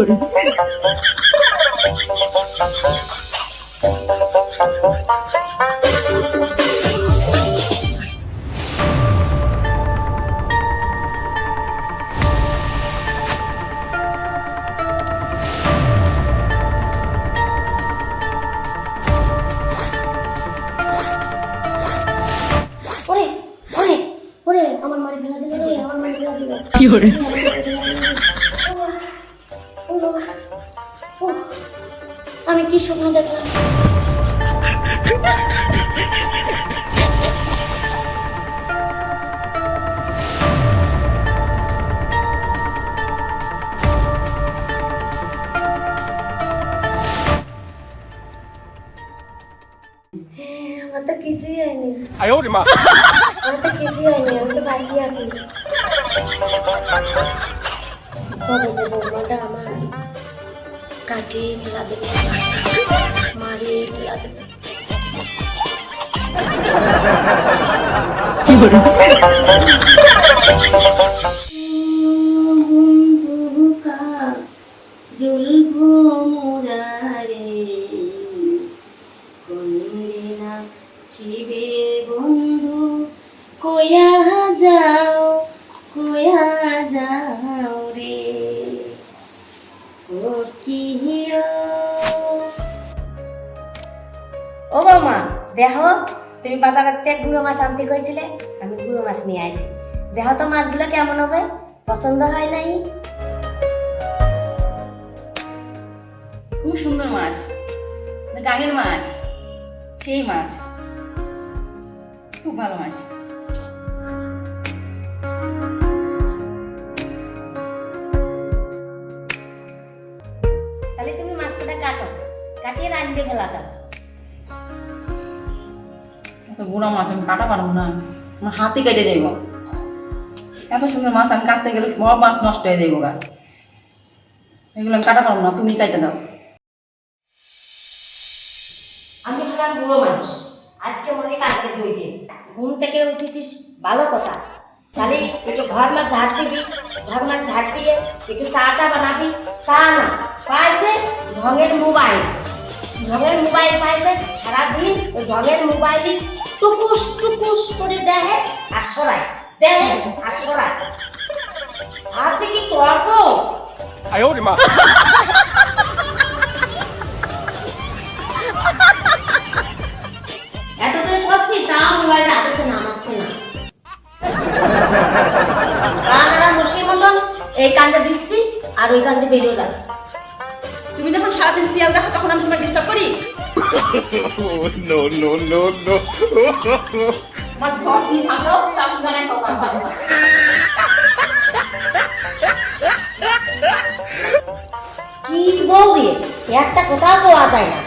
করে ওরে ওরে ওরে আমার মারি ফেলা দিল রে, আমার মারি ফেলা দিল। কি করে ও বাবা, ও আমি কি স্বপ্ন দেখলাম? আমার তো কিছুই হয়নি, 哎呦我的妈！ আমার তো কিছুই হয়নি, আমি তো বাঁচি আছি। কবে যে বৌমাটা আমার কাটিয়ে ফেলা দেবে, মারিয়ে ফেলা দেবে। কি করে জ্বলবো মোরারে কোনদিনা শিবে বন্ধু, কয়া যাও রে ও কি হিও। ও বৌমা দেখো, তুমি বাজারের থেকে গুঁড়ো মাছ আনতে কইছিলে, আমি গুঁড়ো মাছ নিয়ে আইছি। দেখো তো মাছগুলো কেমন হবে, পছন্দ হয় নাই? খুব সুন্দর মাছ, গাঙের মাছ, সেই মাছ, খুব ভালো মাছ। তাহলে তুমি মাছটা কাটো, কাটিয়ে রাঁধতে ফেলা দাও। এত বুড়া মাছ আমি কাটা পারবো না, আমার হাতে কেটে যাইব। এত সুন্দর মাছ আমি কাটতে গেলে বড় মাছ নষ্ট হয়ে যাইব গা, এগুলো আমি কাটা পারবো না, তুমি কাটে দাও। আমি হলাম বুড়ো মানুষ, আজকে মনে কাটতে দুই দিন ঘুম থেকে উঠেছিস, ভালো কথা। তাহলে একটু ঘর মাছ ঝাড় দিবি, ঘর মাছ ঝাড় দিয়ে একটু চাটা বানাবি, তা না পাইছে ঢঙের মোবাইল, ঢঙের মোবাইল পাইছে। সারাদিন ওই ঢঙের মোবাইলই টুকুস টুকুস করে দেখে আর সরায়, দেখে আর সরায়। আজকে কি করবো? 哎呦我的妈！ এতদিন করছি তা মোবাইলটা হাতে নামাচ্ছে না। কানারা মুশকিল মতন এই কান্দে দিচ্ছি আর ওই কান্দে বেরিয়ে যাচ্ছে। তুমি যখন সারাদিন সিরিয়াল দেখো তখন আমি তোমার ডিস্টার্ব করি? no no no no! আমার ঘর দিয়ে ভালো চাপ গানে খাওয়া ভালো। কি বউ রে, একটা কোথাও পাওয়া যায় না।